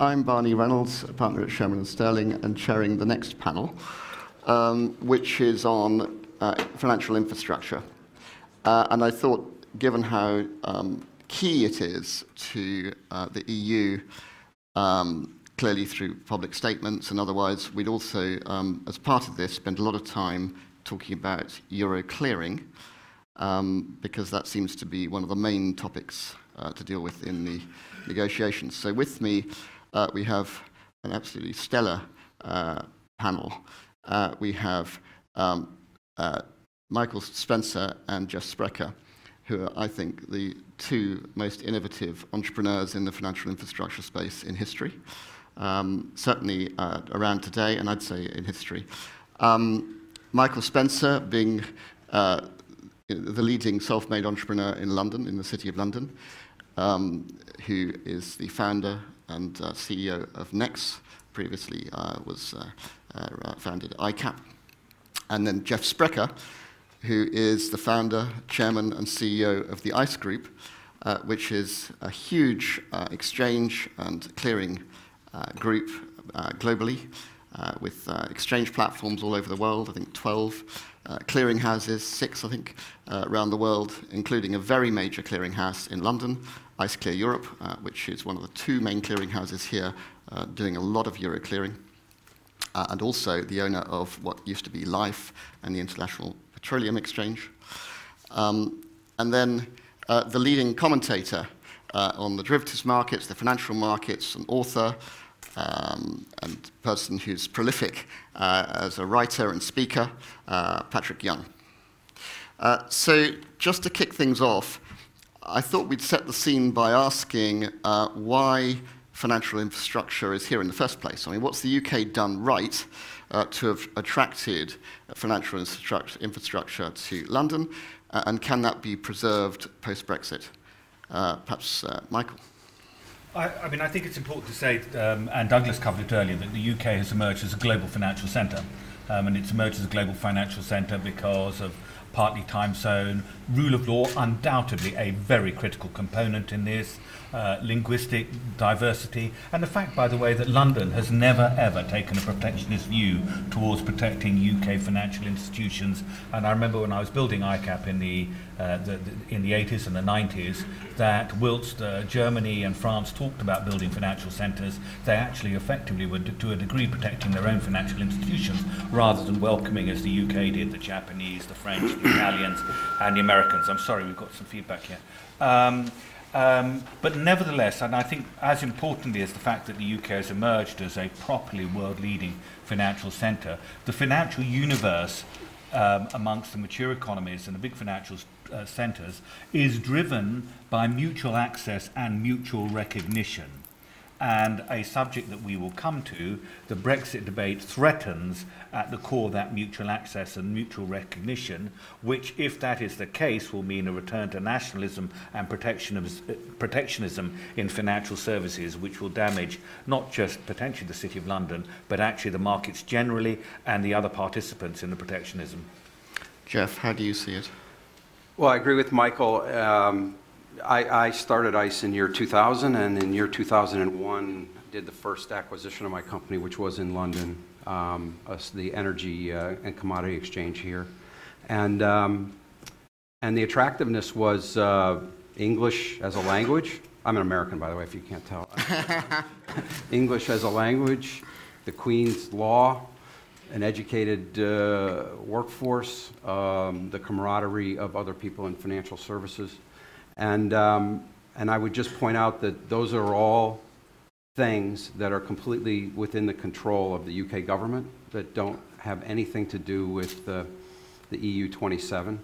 I'm Barney Reynolds, a partner at Sherman & Sterling, and chairing the next panel, which is on financial infrastructure. And I thought, given how key it is to the EU, clearly through public statements and otherwise, we'd also, as part of this, spend a lot of time talking about euro clearing, because that seems to be one of the main topics to deal with in the negotiations. So with me, we have an absolutely stellar panel. We have Michael Spencer and Jeff Sprecher, who are, I think, the two most innovative entrepreneurs in the financial infrastructure space in history, certainly around today, and I'd say in history. Michael Spencer being the leading self-made entrepreneur in London, in the City of London, who is the founder and CEO of Nex, previously founded ICAP. And then Jeff Sprecher, who is the founder, chairman, and CEO of the ICE Group, which is a huge exchange and clearing group globally, with exchange platforms all over the world, I think 12 clearing houses, 6, I think, around the world, including a very major clearing house in London, ICE Clear Europe, which is one of the two main clearing houses here, doing a lot of euro clearing, and also the owner of what used to be LIFE and the International Petroleum Exchange. And then the leading commentator on the derivatives markets, the financial markets, an author, and person who's prolific as a writer and speaker, Patrick Young. So just to kick things off, I thought we'd set the scene by asking why financial infrastructure is here in the first place. I mean, what's the UK done right to have attracted financial infrastructure to London, and can that be preserved post-Brexit? Perhaps Michael. I mean, I think it's important to say, and Douglas covered it earlier, that the UK has emerged as a global financial centre. And it's emerged as a global financial centre because of partly time zone, rule of law, undoubtedly a very critical component in this, linguistic diversity, and the fact, by the way, that London has never ever taken a protectionist view towards protecting UK financial institutions. And I remember when I was building ICAP in the 80s and the 90s, that whilst Germany and France talked about building financial centres, they actually effectively were, to a degree, protecting their own financial institutions rather than welcoming, as the UK did, the Japanese, the French, the Italians, and the Americans. I'm sorry, we've got some feedback here. But nevertheless, and I think as importantly as the fact that the UK has emerged as a properly world-leading financial centre, the financial universe amongst the mature economies and the big financial centres is driven by mutual access and mutual recognition. And a subject that we will come to, the Brexit debate, threatens at the core that mutual access and mutual recognition, which, if that is the case, will mean a return to nationalism and protectionism in financial services, which will damage not just potentially the City of London, but actually the markets generally and the other participants in the protectionism. Jeff, how do you see it? Well, I agree with Michael. I started ICE in year 2000, and in year 2001 did the first acquisition of my company, which was in London, the energy and commodity exchange here. And the attractiveness was English as a language. I'm an American, by the way, if you can't tell. English as a language, the Queen's law, an educated workforce, the camaraderie of other people in financial services. And I would just point out that those are all things that are completely within the control of the UK government, that don't have anything to do with the EU 27,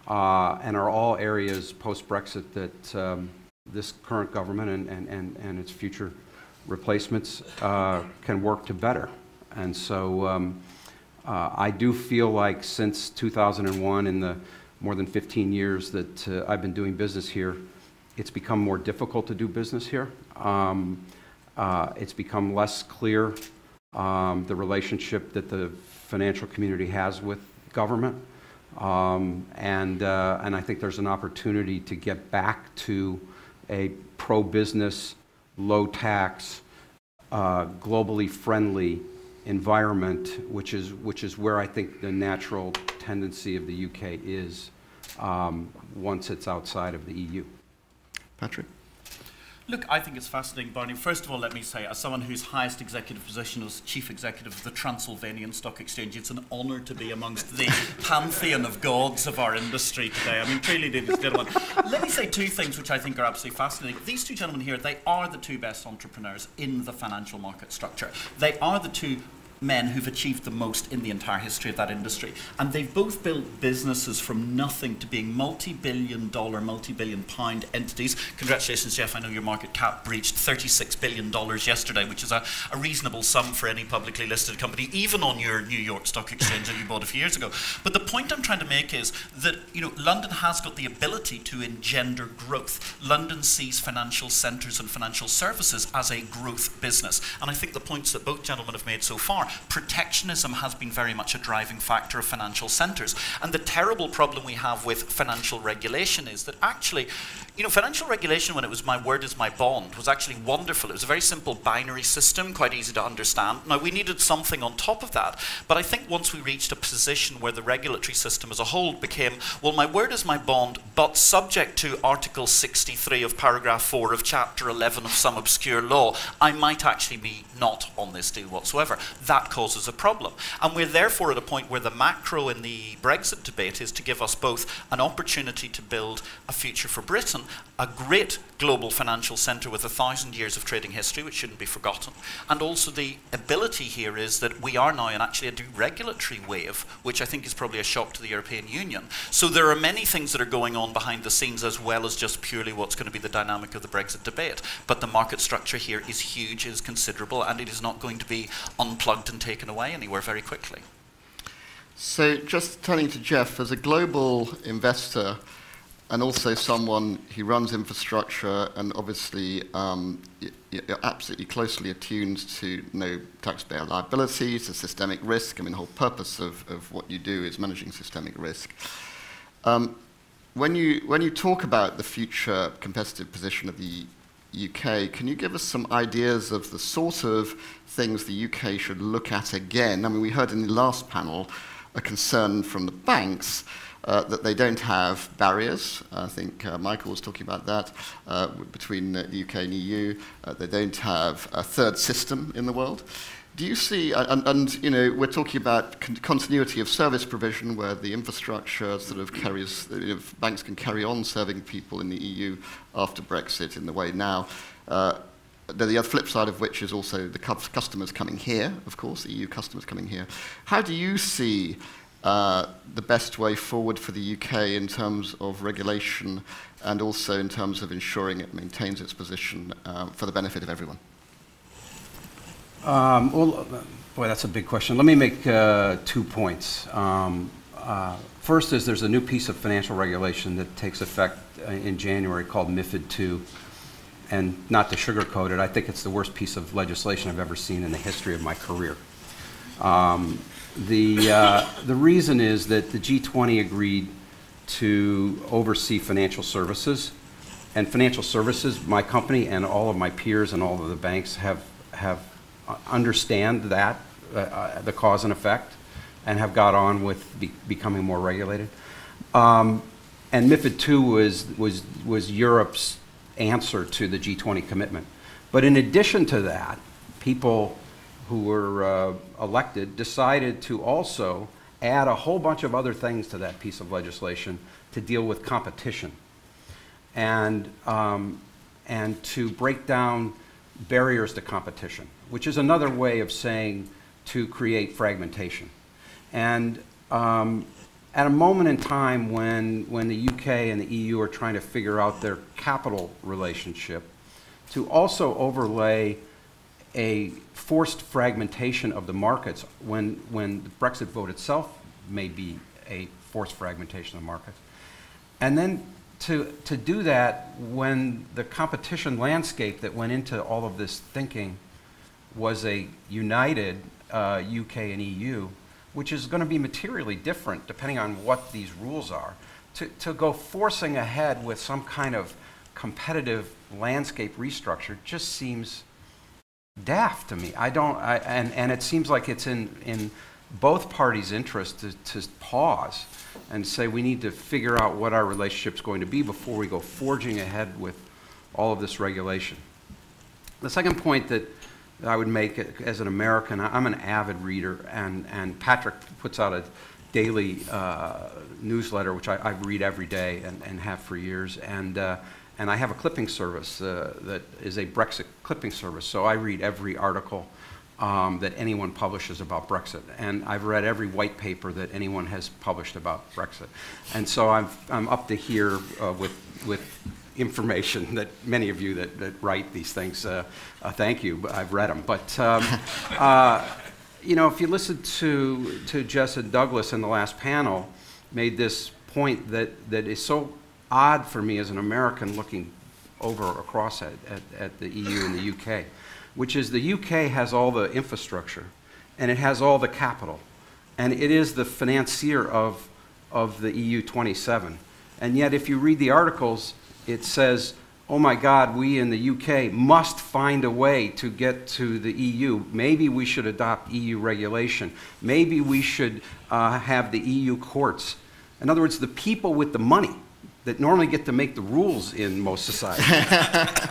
and are all areas post-Brexit that this current government and its future replacements can work to better. And so I do feel like since 2001, in the more than 15 years that I've been doing business here, it's become more difficult to do business here. It's become less clear the relationship that the financial community has with government. And I think there's an opportunity to get back to a pro-business, low-tax, globally friendly environment, which is where I think the natural tendency of the UK is once it's outside of the EU. Patrick? Look, I think it's fascinating, Barney. First of all, let me say, as someone whose highest executive position was chief executive of the Transylvanian Stock Exchange, it's an honour to be amongst the pantheon of gods of our industry today. I mean, truly, ladies and gentlemen. Let me say two things which I think are absolutely fascinating. These two gentlemen here, they are the two best entrepreneurs in the financial market structure. They are the two men who've achieved the most in the entire history of that industry. And they've both built businesses from nothing to being multi-billion dollar, multi-billion pound entities. Congratulations, Jeff. I know your market cap breached $36 billion yesterday, which is a reasonable sum for any publicly listed company, even on your New York Stock Exchange that you bought a few years ago. But the point I'm trying to make is that, you know, London has got the ability to engender growth. London sees financial centres and financial services as a growth business. And I think the points that both gentlemen have made so far, protectionism has been very much a driving factor of financial centres. And the terrible problem we have with financial regulation is that actually, you know, financial regulation, when it was my word is my bond, was actually wonderful. It was a very simple binary system, quite easy to understand. Now, we needed something on top of that. But I think once we reached a position where the regulatory system as a whole became, well, my word is my bond, but subject to Article 63 of paragraph 4 of Chapter 11 of some obscure law, I might actually be not on this deal whatsoever. That causes a problem. And we're therefore at a point where the macro in the Brexit debate is to give us both an opportunity to build a future for Britain, a great global financial centre with 1,000 years of trading history, which shouldn't be forgotten, and also the ability here is that we are now in actually a deregulatory wave, which I think is probably a shock to the European Union. So there are many things that are going on behind the scenes as well as just purely what's going to be the dynamic of the Brexit debate. But the market structure here is huge, is considerable, and it is not going to be unplugged and taken away anywhere very quickly. So just turning to Jeff, as a global investor and also someone who runs infrastructure and obviously you're absolutely closely attuned to taxpayer liability, to systemic risk. I mean, the whole purpose of what you do is managing systemic risk. When you talk about the future competitive position of the UK, can you give us some ideas of the sort of things the UK should look at again? I mean, we heard in the last panel a concern from the banks that they don't have barriers. I think Michael was talking about that between the UK and EU. They don't have a third system in the world. Do you see, and you know, we're talking about continuity of service provision where the infrastructure sort of carries, you know, banks can carry on serving people in the EU after Brexit in the way now. The other flip side of which is also the customers coming here, of course, EU customers coming here. How do you see the best way forward for the UK in terms of regulation and also in terms of ensuring it maintains its position for the benefit of everyone? Well, boy, that's a big question. Let me make 2 points. First is there's a new piece of financial regulation that takes effect in January called MiFID II. And not to sugarcoat it, I think it's the worst piece of legislation I've ever seen in the history of my career. The reason is that the G20 agreed to oversee financial services. And financial services, my company and all of my peers and all of the banks have understand that, the cause and effect, and have got on with becoming more regulated. And MiFID II was Europe's answer to the G20 commitment. But in addition to that, people who were elected decided to also add a whole bunch of other things to that piece of legislation to deal with competition and to break down barriers to competition, which is another way of saying to create fragmentation. And at a moment in time when the UK and the EU are trying to figure out their capital relationship, to also overlay a forced fragmentation of the markets when the Brexit vote itself may be a forced fragmentation of the markets. And then to do that when the competition landscape that went into all of this thinking was a united UK and EU, which is going to be materially different depending on what these rules are, to go forcing ahead with some kind of competitive landscape restructure just seems daft to me. And it seems like it's in both parties' interest to pause and say we need to figure out what our relationship's going to be before we go forging ahead with all of this regulation. The second point that I would make as an American, I'm an avid reader, and Patrick puts out a daily newsletter, which I read every day and have for years, and I have a clipping service that is a Brexit clipping service, so I read every article that anyone publishes about Brexit, and I've read every white paper that anyone has published about Brexit, and so I'm up to here with information that many of you that write these things, thank you, I've read them. But you know, if you listen to Jess and Douglas in the last panel, made this point that is so odd for me as an American looking over across at the EU and the UK, which is the UK has all the infrastructure and it has all the capital, and it is the financier of the EU 27. And yet if you read the articles, it says, oh my God, we in the UK must find a way to get to the EU. Maybe we should adopt EU regulation. Maybe we should have the EU courts. In other words, the people with the money that normally get to make the rules in most societies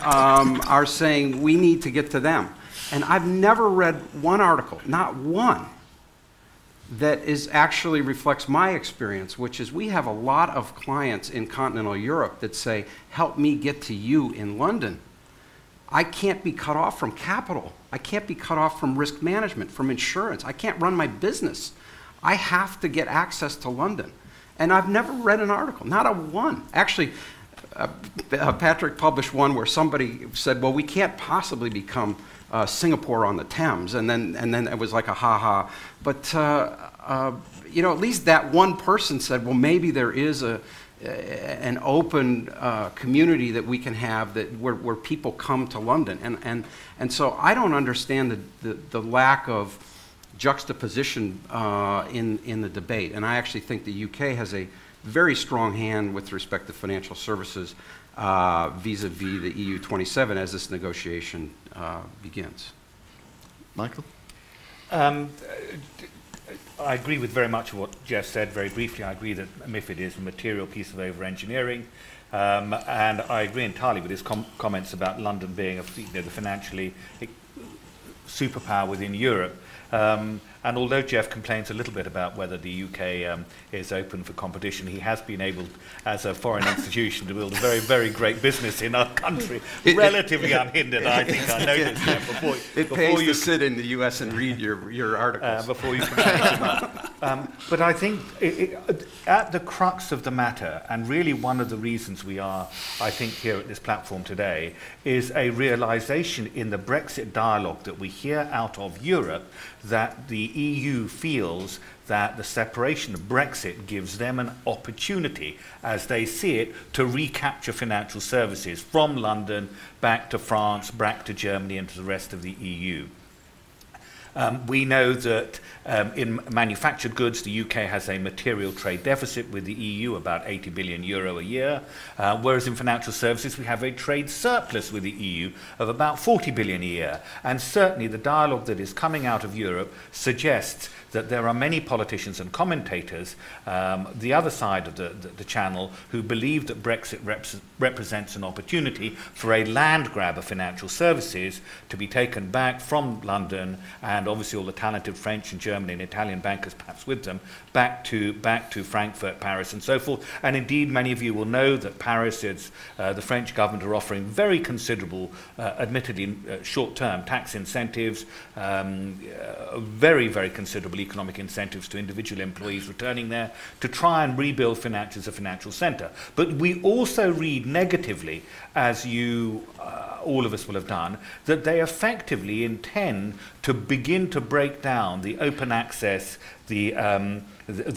are saying we need to get to them. And I've never read one article, not one, that actually reflects my experience, which is we have a lot of clients in continental Europe that say, help me get to you in London. I can't be cut off from capital. I can't be cut off from risk management, from insurance. I can't run my business. I have to get access to London. And I've never read an article, not a one. Actually, Patrick published one where somebody said, well, we can't possibly become Singapore on the Thames, and then it was like a ha-ha. But you know, at least that one person said, well, maybe there is an open community that we can have where people come to London, and so I don't understand the lack of juxtaposition in the debate, and I actually think the UK has a very strong hand with respect to financial services vis-a-vis the EU 27 as this negotiation begins. Michael? I agree with very much of what Jeff said. Very briefly, I agree that MiFID is a material piece of over-engineering, and I agree entirely with his comments about London being the financially superpower within Europe. And although Jeff complains a little bit about whether the UK is open for competition, he has been able, as a foreign institution, to build a very, very great business in our country, relatively unhindered, I think. I noticed that before. It pays to sit in the US and read your articles. Before you complain too much. But I think at the crux of the matter, and really one of the reasons we are, I think, here at this platform today, is a realization in the Brexit dialogue that we hear out of Europe that the EU feels that the separation of Brexit gives them an opportunity, as they see it, to recapture financial services from London back to France, back to Germany, and to the rest of the EU. We know that in manufactured goods, the UK has a material trade deficit with the EU, about 80 billion euro a year, whereas in financial services we have a trade surplus with the EU of about 40 billion a year. And certainly the dialogue that is coming out of Europe suggests that there are many politicians and commentators, the other side of the channel, who believe that Brexit represents an opportunity for a land grab of financial services to be taken back from London, and obviously all the talented French and German and Italian bankers perhaps with them, back to Frankfurt, Paris and so forth. And indeed many of you will know that Paris, the French government are offering very considerable, admittedly short-term tax incentives, very, very considerable economic incentives to individual employees returning there to try and rebuild finance as a financial centre. But we also read negatively, as you all of us will have done, that they effectively intend to begin to break down the open access, the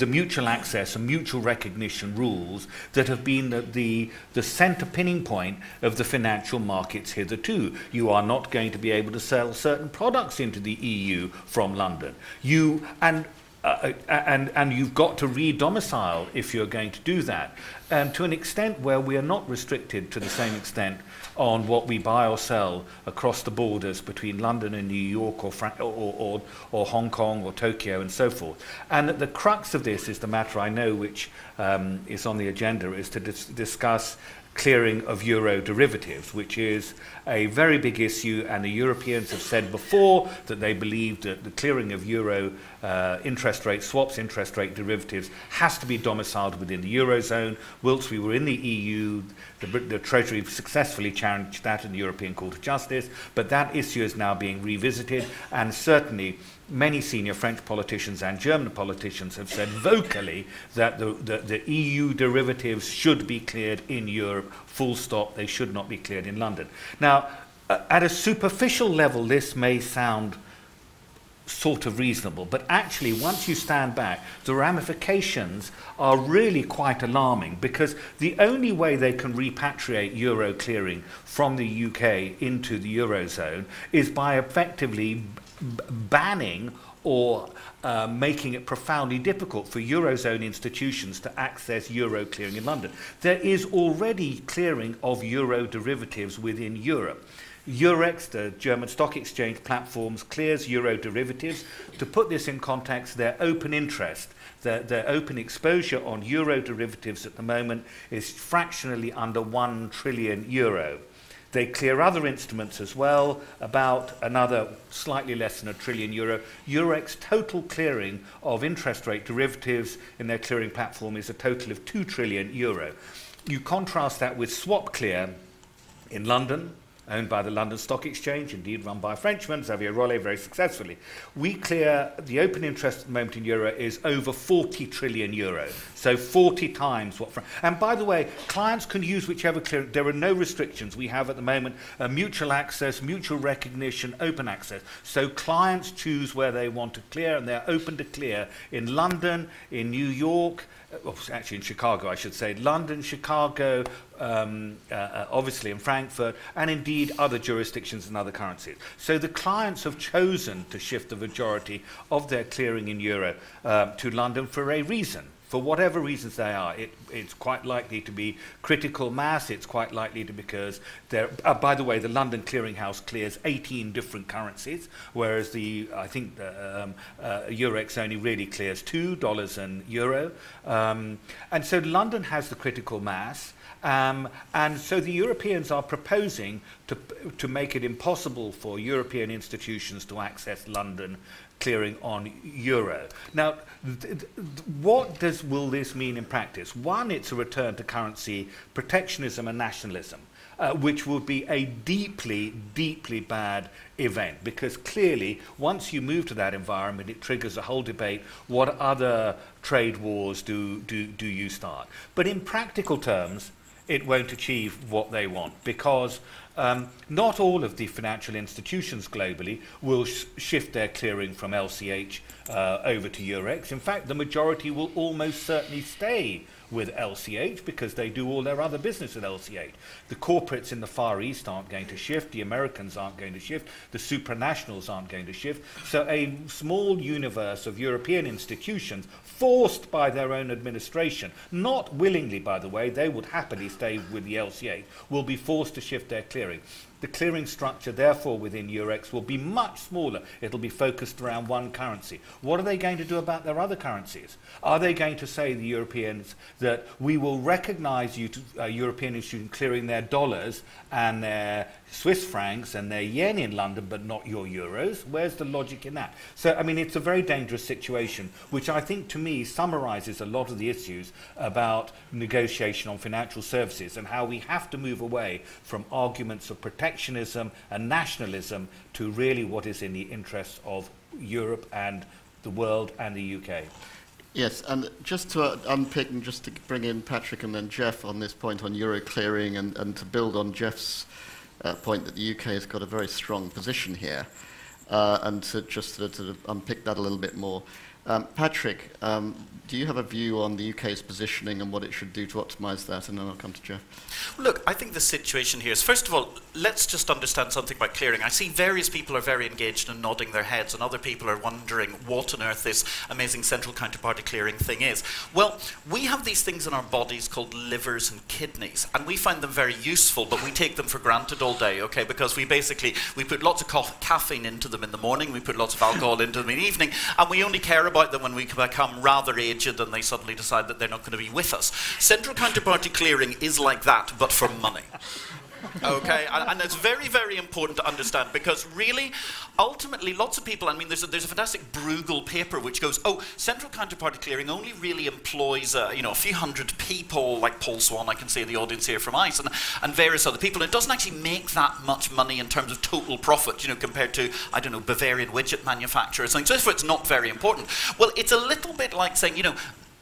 mutual access and mutual recognition rules that have been the centre pinning point of the financial markets hitherto. You are not going to be able to sell certain products into the EU from London. And you've got to re-domicile if you're going to do that. to an extent where we are not restricted to the same extent on what we buy or sell across the borders between London and New York or Hong Kong or Tokyo and so forth. And the crux of this is the matter I know which is on the agenda, is to discuss clearing of euro derivatives, which is a very big issue, and the Europeans have said before that they believe that the clearing of euro interest rate swaps, interest rate derivatives, has to be domiciled within the Eurozone. Whilst we were in the EU, the Treasury successfully challenged that in the European Court of Justice, but that issue is now being revisited, and certainly many senior French politicians and German politicians have said vocally that the EU derivatives should be cleared in Europe, full stop. They should not be cleared in London. Now, at a superficial level, this may sound sort of reasonable, but actually once you stand back, the ramifications are really quite alarming, because the only way they can repatriate euro clearing from the UK into the Eurozone is by effectively banning or making it profoundly difficult for Eurozone institutions to access euro clearing in London. There is already clearing of euro derivatives within Europe. Eurex, the German stock exchange platforms, clears euro derivatives. To put this in context, their open interest, their open exposure on euro derivatives at the moment is fractionally under 1 trillion euro. They clear other instruments as well, about another slightly less than 1 trillion euro. Eurex total clearing of interest rate derivatives in their clearing platform is a total of 2 trillion euro. You contrast that with SwapClear in London, owned by the London Stock Exchange, indeed run by a Frenchman, Xavier Rollet, very successfully. We clear, the open interest at the moment in euro is over 40 trillion euro, so 40 times what... And by the way, clients can use whichever clearing. There are no restrictions. We have at the moment mutual access, mutual recognition, open access. So clients choose where they want to clear, and they're open to clear in London, in New York, actually in Chicago, I should say, London, Chicago, obviously in Frankfurt, and indeed other jurisdictions and other currencies. So the clients have chosen to shift the majority of their clearing in euro to London for a reason. For whatever reasons they are, it's quite likely to be critical mass. It's quite likely to, because there. By the way, the London Clearing House clears 18 different currencies, whereas I think Eurex only really clears $2 and euro. And so London has the critical mass. And so the Europeans are proposing to make it impossible for European institutions to access London clearing on euro. Now, what will this mean in practice? One, it's a return to currency protectionism and nationalism, which would be a deeply, deeply bad event, because clearly once you move to that environment, it triggers a whole debate. What other trade wars do you start? But in practical terms, it won't achieve what they want, because not all of the financial institutions globally will shift their clearing from LCH over to Eurex. In fact, the majority will almost certainly stay with LCH because they do all their other business with LCH. The corporates in the Far East aren't going to shift, the Americans aren't going to shift, the supranationals aren't going to shift. So a small universe of European institutions, forced by their own administration, not willingly by the way, they would happily stay with the LCH, will be forced to shift their clearing. The clearing structure, therefore, within Eurex will be much smaller. It'll be focused around one currency. What are they going to do about their other currencies? Are they going to say, the Europeans, that we will recognize European institutions clearing their dollars and their Swiss francs and their yen in London, but not your euros? Where's the logic in that? So, I mean, it's a very dangerous situation, which I think, to me, summarizes a lot of the issues about negotiation on financial services and how we have to move away from arguments of protectionism and nationalism to really what is in the interests of Europe and the world and the UK. Yes, and just to unpick and just to bring in Patrick and then Jeff on this point on euro clearing, and to build on Jeff's point that the UK has got a very strong position here, and to just to unpick that a little bit more. Patrick, do you have a view on the UK's positioning and what it should do to optimise that? And then I'll come to Jeff. Look, I think the situation here is, first of all, let's just understand something about clearing. I see various people are very engaged and nodding their heads, and other people are wondering what on earth this amazing central counterparty clearing thing is. Well, we have these things in our bodies called livers and kidneys, and we find them very useful, but we take them for granted all day, okay? Because we put lots of caffeine into them in the morning, we put lots of alcohol into them in the evening, and we only care about them when we become rather aged and they suddenly decide that they're not going to be with us. Central counterparty clearing is like that, but for money. Okay, and it's very, very important to understand, because really, ultimately, lots of people, I mean, there's a fantastic Bruegel paper which goes, oh, central counterparty clearing only really employs, a few hundred people, like Paul Swan, I can see in the audience here from ICE, and various other people. And it doesn't actually make that much money in terms of total profit, compared to, I don't know, Bavarian widget manufacturers, and so therefore it's not very important. Well, it's a little bit like saying,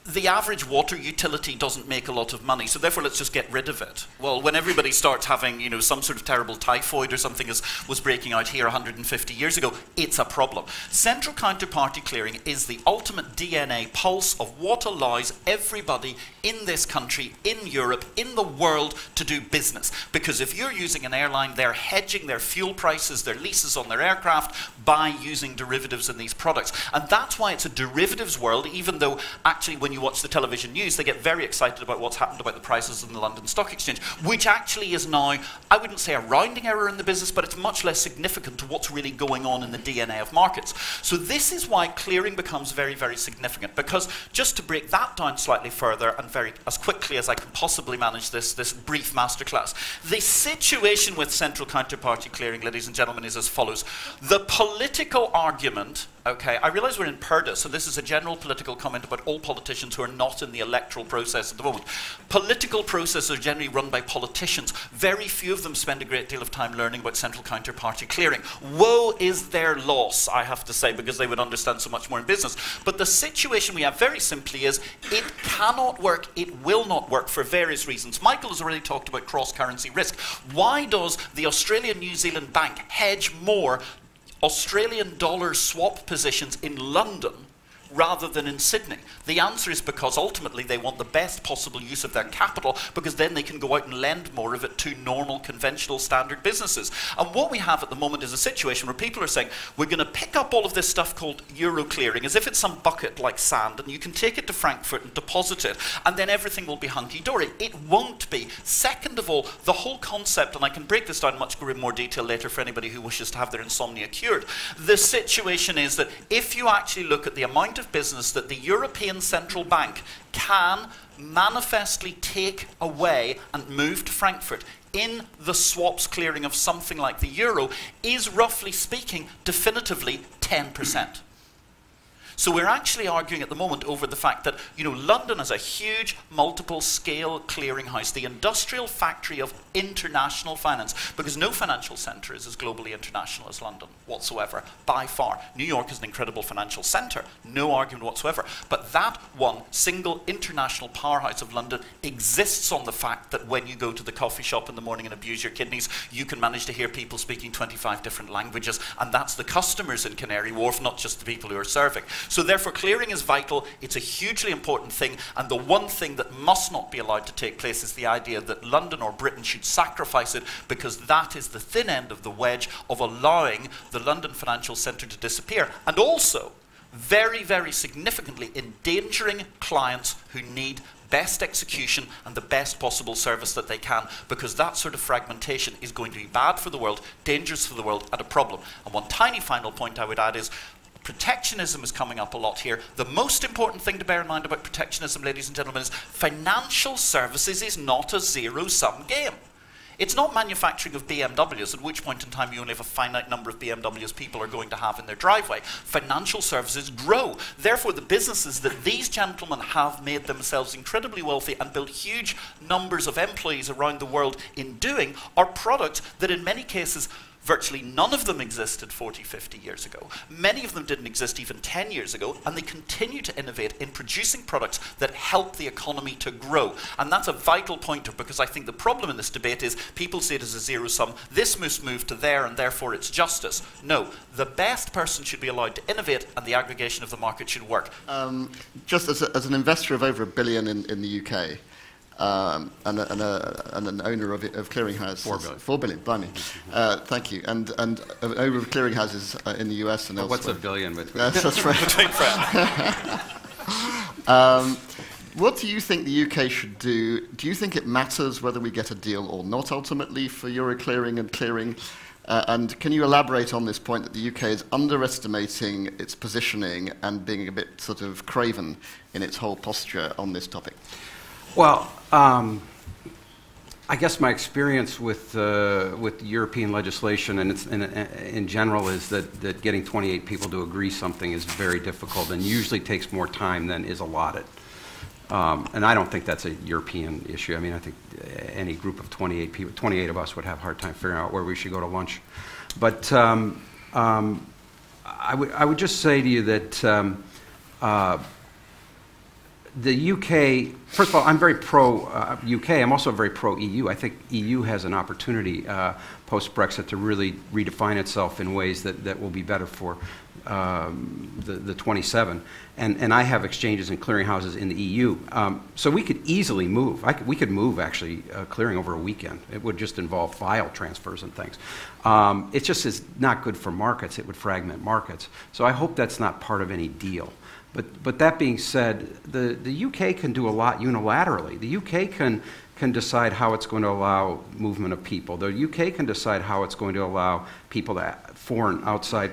the average water utility doesn't make a lot of money, so therefore let's just get rid of it. Well, when everybody starts having, some sort of terrible typhoid or something was breaking out here 150 years ago, it's a problem. Central counterparty clearing is the ultimate DNA pulse of what allows everybody in this country, in Europe, in the world to do business. Because if you're using an airline, they're hedging their fuel prices, their leases on their aircraft by using derivatives in these products. And that's why it's a derivatives world, even though actually when you watch the television news, they get very excited about what's happened about the prices in the London Stock Exchange, which actually is now, I wouldn't say a rounding error in the business, but it's much less significant to what's really going on in the DNA of markets. So this is why clearing becomes very, very significant, because just to break that down slightly further and as quickly as I can possibly manage this brief masterclass, the situation with central counterparty clearing, ladies and gentlemen, is as follows. The political argument, okay, I realize we're in Purdah, so this is a general political comment about all politicians who are not in the electoral process at the moment. Political processes are generally run by politicians. Very few of them spend a great deal of time learning about central counterparty clearing. Woe is their loss, I have to say, because they would understand so much more in business. But the situation we have very simply is it cannot work, it will not work for various reasons. Michael has already talked about cross-currency risk. Why does the Australian-New Zealand Bank hedge more Australian dollar swap positions in London rather than in Sydney? The answer is because ultimately they want the best possible use of their capital, because then they can go out and lend more of it to normal, conventional, standard businesses. And what we have at the moment is a situation where people are saying, we're going to pick up all of this stuff called euro clearing as if it's some bucket like sand, and you can take it to Frankfurt and deposit it, and then everything will be hunky-dory. It won't be. Second of all, the whole concept, and I can break this down in much more detail later for anybody who wishes to have their insomnia cured, the situation is that if you actually look at the amount of business that the European Central Bank can manifestly take away and move to Frankfurt in the swaps clearing of something like the euro, is roughly speaking definitively 10%. So we're actually arguing at the moment over the fact that, London is a huge multiple-scale clearinghouse, the industrial factory of international finance, because no financial centre is as globally international as London whatsoever, by far. New York is an incredible financial centre, no argument whatsoever, but that one single international powerhouse of London exists on the fact that when you go to the coffee shop in the morning and abuse your kidneys, you can manage to hear people speaking 25 different languages, and that's the customers in Canary Wharf, not just the people who are serving. So therefore, clearing is vital, it's a hugely important thing, and the one thing that must not be allowed to take place is the idea that London or Britain should sacrifice it, because that is the thin end of the wedge of allowing the London financial centre to disappear, and also, very, very significantly, endangering clients who need best execution and the best possible service that they can, because that sort of fragmentation is going to be bad for the world, dangerous for the world, and a problem. And one tiny final point I would add is, protectionism is coming up a lot here. The most important thing to bear in mind about protectionism, ladies and gentlemen, is financial services is not a zero-sum game. It's not manufacturing of BMWs, at which point in time you only have a finite number of BMWs people are going to have in their driveway. Financial services grow. Therefore, the businesses that these gentlemen have made themselves incredibly wealthy and built huge numbers of employees around the world in doing are products that in many cases Virtually none of them existed 40, 50 years ago. Many of them didn't exist even 10 years ago, and they continue to innovate in producing products that help the economy to grow. And that's a vital pointer, because I think the problem in this debate is people see it as a zero sum. This must move to there, and therefore it's justice. No, the best person should be allowed to innovate, and the aggregation of the market should work. Just as an investor of over $1 billion in the UK, and an owner of clearinghouses. $4 billion, blimey. Thank you. And an owner of clearinghouses in the US and elsewhere. What's a billion between? That's right. Between friends. What do you think the UK should do? Do you think it matters whether we get a deal or not ultimately for Euro clearing and clearing? And can you elaborate on this point that the UK is underestimating its positioning and being a bit sort of craven in its whole posture on this topic? Well, I guess my experience with European legislation and in general is that getting 28 people to agree something is very difficult and usually takes more time than is allotted. And I don't think that's a European issue. I mean, I think any group of 28 people, 28 of us would have a hard time figuring out where we should go to lunch. But I would just say to you that the UK, first of all, I'm very pro-UK. I'm also very pro-EU. I think EU has an opportunity post-Brexit to really redefine itself in ways that will be better for the 27. And I have exchanges and clearinghouses in the EU. So we could easily move. We could move, actually, clearing over a weekend. It would just involve file transfers and things. It just is not good for markets. It would fragment markets. So I hope that's not part of any deal. But that being said, the UK can do a lot unilaterally. The UK can decide how it's going to allow movement of people. The UK can decide how it's going to allow people to outside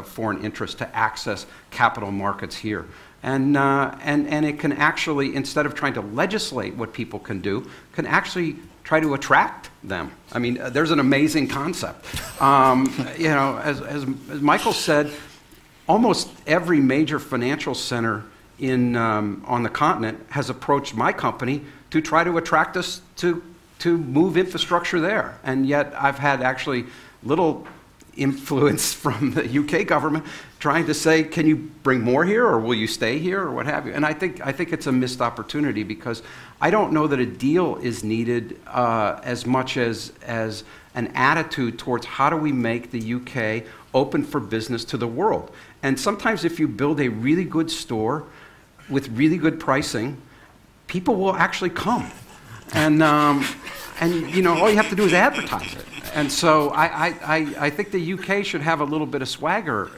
foreign interests to access capital markets here. And it can actually, instead of trying to legislate what people can do, can actually try to attract them. I mean, there's an amazing concept. You know, as Michael said, almost every major financial center on the continent has approached my company to try to attract us to move infrastructure there. And yet I've had actually little influence from the UK government trying to say, can you bring more here, or will you stay here, or what have you? And I think it's a missed opportunity, because I don't know that a deal is needed as much as an attitude towards how do we make the UK open for business to the world. And sometimes if you build a really good store with really good pricing, people will actually come. And you know, all you have to do is advertise it. And so I think the UK should have a little bit of swagger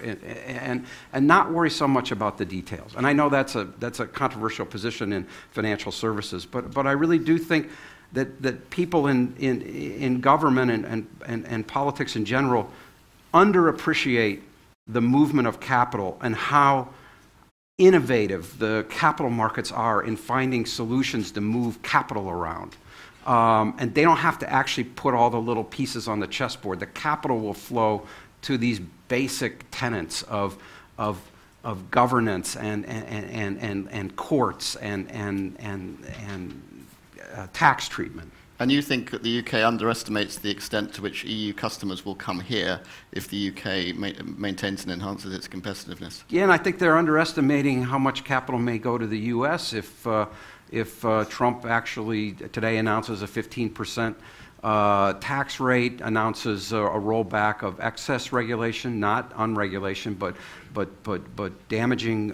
and not worry so much about the details. And I know that's a controversial position in financial services, but I really do think that people in government and politics in general underappreciate the movement of capital and how innovative the capital markets are in finding solutions to move capital around. And they don't have to actually put all the little pieces on the chessboard. The capital will flow to these basic tenets of governance and courts and tax treatment. And you think that the UK underestimates the extent to which EU customers will come here if the UK maintains and enhances its competitiveness? Yeah, and I think they're underestimating how much capital may go to the US if Trump actually today announces a 15% tax rate, announces a rollback of excess regulation, not unregulation, but damaging,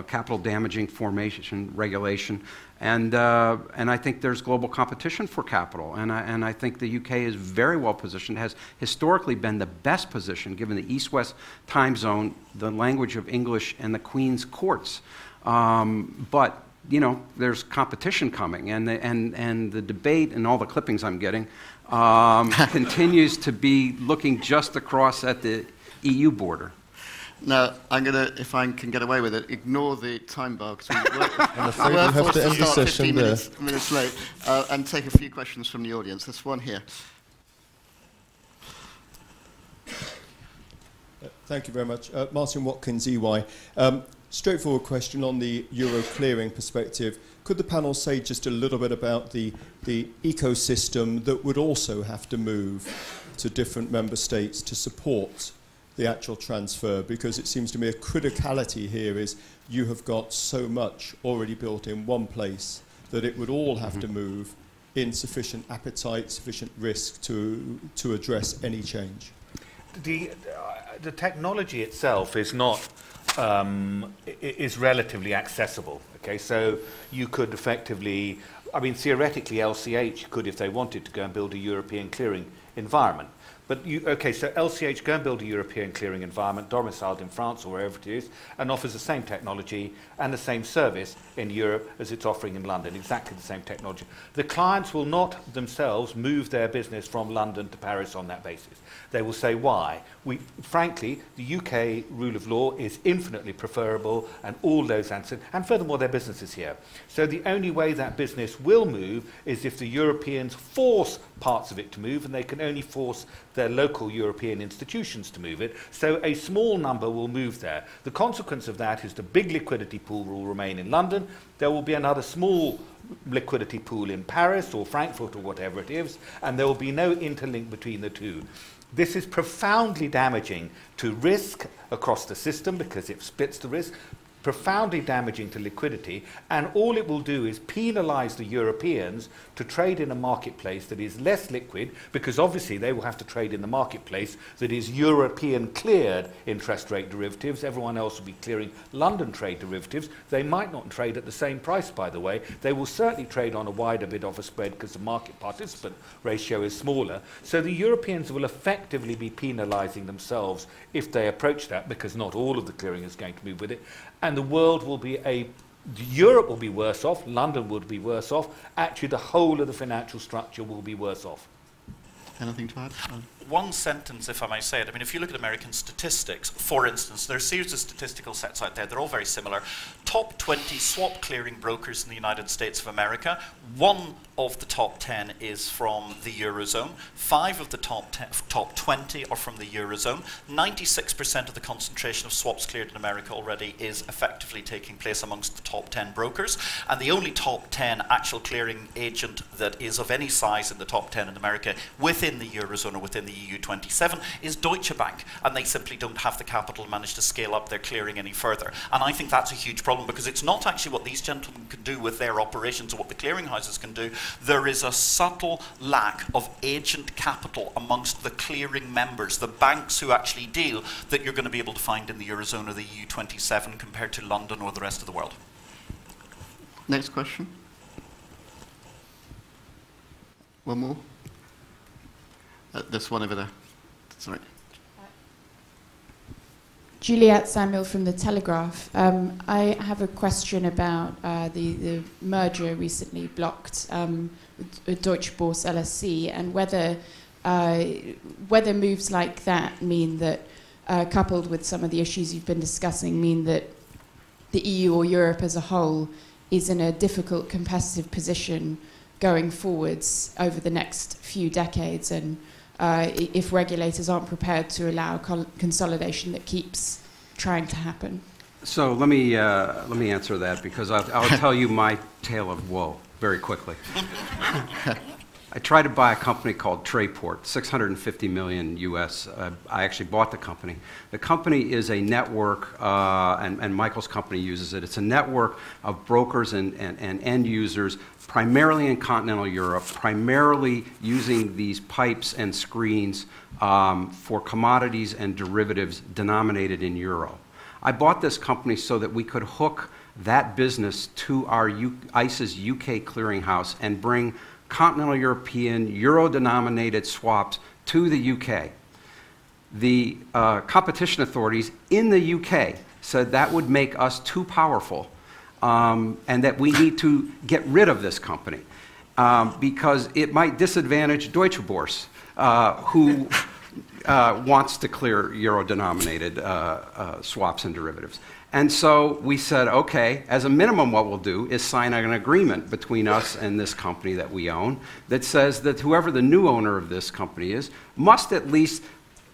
capital damaging formation regulation. And I think there's global competition for capital. And I think the UK is very well positioned, has historically been the best position, given the East-West time zone, the language of English, and the Queen's courts. But you know, there's competition coming, and the debate and all the clippings I'm getting continues to be looking just across at the EU border. Now, I'm going to, if I can get away with it, ignore the time bar, because I'm afraid we have to end the session 15 minutes late, and take a few questions from the audience. There's one here. Thank you very much. Martin Watkins, EY. Straightforward question on the Euro clearing perspective. Could the panel say just a little bit about the ecosystem that would also have to move to different member states to support the actual transfer? Because it seems to me a criticality here is you have got so much already built in one place that it would all have to move in sufficient appetite, sufficient risk to address any change. The technology itself is not is relatively accessible. Okay, so you could effectively, I mean, theoretically, LCH could, if they wanted, to go and build a European clearing environment. But so LCH go and build a European clearing environment domiciled in France or wherever it is, and offers the same technology and the same service in Europe as it's offering in London, exactly the same technology. The clients will not themselves move their business from London to Paris on that basis. They will say why. Frankly, the UK rule of law is infinitely preferable and all those answers, and furthermore their business is here. So the only way that business will move is if the Europeans force parts of it to move, and they can only force their local European institutions to move it. So a small number will move there. The consequence of that is the big liquidity pool will remain in London. There will be another small liquidity pool in Paris or Frankfurt or whatever it is, and there will be no interlink between the two. This is profoundly damaging to risk across the system because it splits the risk, profoundly damaging to liquidity, and all it will do is penalize the Europeans to trade in a marketplace that is less liquid, because obviously they will have to trade in the marketplace that is European cleared interest rate derivatives. Everyone else will be clearing London trade derivatives. They might not trade at the same price, by the way. They will certainly trade on a wider bid-offer spread because the market participant ratio is smaller. So the Europeans will effectively be penalizing themselves if they approach that, because not all of the clearing is going to move with it. And the world will be Europe will be worse off, London would be worse off, actually the whole of the financial structure will be worse off. Anything to add? One sentence, if I may say it. I mean, if you look at American statistics, for instance, there are a series of statistical sets out there. They're all very similar. Top 20 swap clearing brokers in the United States of America. One of the top 10 is from the Eurozone. 5 of the top 20 are from the Eurozone. 96% of the concentration of swaps cleared in America already is effectively taking place amongst the top 10 brokers. And the only top 10 actual clearing agent that is of any size in the top 10 in America within the Eurozone or within the EU27 is Deutsche Bank, and they simply don't have the capital to manage to scale up their clearing any further. And I think that's a huge problem, because it's not actually what these gentlemen can do with their operations or what the clearing houses can do. There is a subtle lack of agent capital amongst the clearing members, the banks who actually deal, that you're going to be able to find in the Eurozone or the EU27 compared to London or the rest of the world. Next question. One more. This one over there. Sorry. Juliette Samuel from The Telegraph. I have a question about the merger recently blocked with Deutsche Börse LSE, and whether moves like that mean that, coupled with some of the issues you've been discussing, mean that the EU or Europe as a whole is in a difficult competitive position going forwards over the next few decades, and if regulators aren't prepared to allow consolidation that keeps trying to happen. So let me answer that, because I'll tell you my tale of woe very quickly. I tried to buy a company called Trayport, $650 million US. I actually bought the company. The company is a network, and Michael's company uses it. It's a network of brokers and end users, primarily in continental Europe, primarily using these pipes and screens for commodities and derivatives denominated in euro. I bought this company so that we could hook that business to our ICE's UK clearinghouse and bring continental European euro-denominated swaps to the UK. The competition authorities in the UK said that would make us too powerful, and that we need to get rid of this company because it might disadvantage Deutsche Börse, who wants to clear euro-denominated swaps and derivatives. And so we said, okay, as a minimum what we'll do is sign an agreement between us and this company that we own that says that whoever the new owner of this company is must at least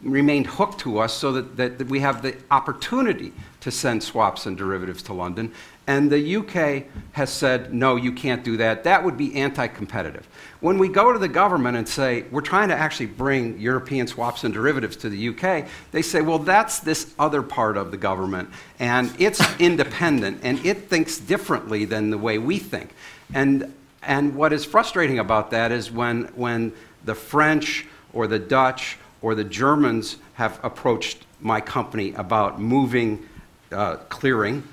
remained hooked to us so that we have the opportunity to send swaps and derivatives to London. And the UK has said, no, you can't do that. That would be anti-competitive. When we go to the government and say, we're trying to actually bring European swaps and derivatives to the UK, they say, well, that's this other part of the government, and it's independent, and it thinks differently than the way we think. And what is frustrating about that is when the French or the Dutch or the Germans have approached my company about moving clearing,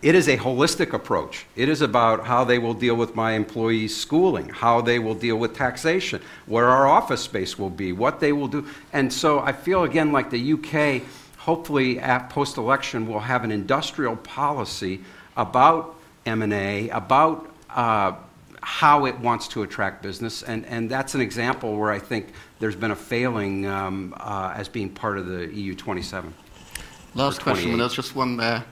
it is a holistic approach. It is about how they will deal with my employees' schooling, how they will deal with taxation, where our office space will be, what they will do. And so I feel, again, like the UK, hopefully at post-election, will have an industrial policy about M&A, about how it wants to attract business. And that's an example where I think there's been a failing as being part of the EU 27. Last question, there's just one there.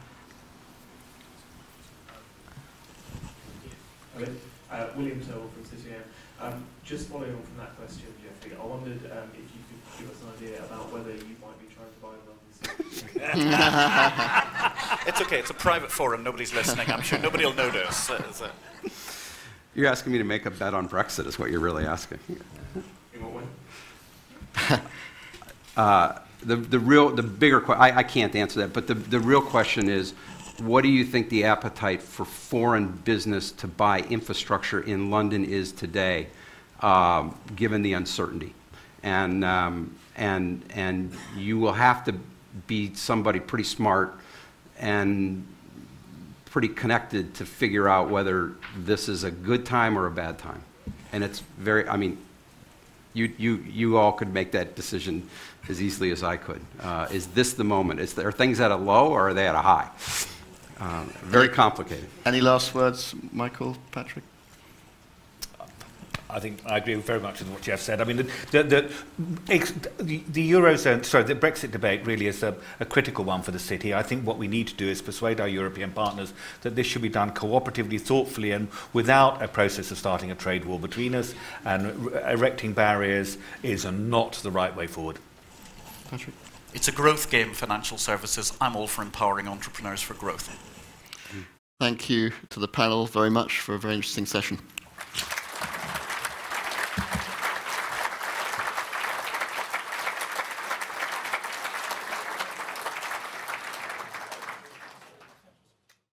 William Turwell from CCM. Just following on from that question, Jeffrey, I wondered if you could give us an idea about whether you might be trying to buy London City. It's okay, it's a private forum, nobody's listening, I'm sure nobody will notice. You're asking me to make a bet on Brexit is what you're really asking. In what way? The bigger question, I can't answer that, but the real question is, what do you think the appetite for foreign business to buy infrastructure in London is today, given the uncertainty? And you will have to be somebody pretty smart and pretty connected to figure out whether this is a good time or a bad time. And it's very, I mean, you all could make that decision as easily as I could. Is this the moment? Are things at a low or are they at a high? Very complicated. Any last words, Michael, Patrick? I think I agree very much with what Jeff said. I mean, the Eurozone, sorry, the Brexit debate really is a critical one for the city. I think what we need to do is persuade our European partners that this should be done cooperatively, thoughtfully, and without a process of starting a trade war between us, and erecting barriers is not the right way forward. Patrick? It's a growth game, financial services. I'm all for empowering entrepreneurs for growth. Thank you to the panel very much for a very interesting session.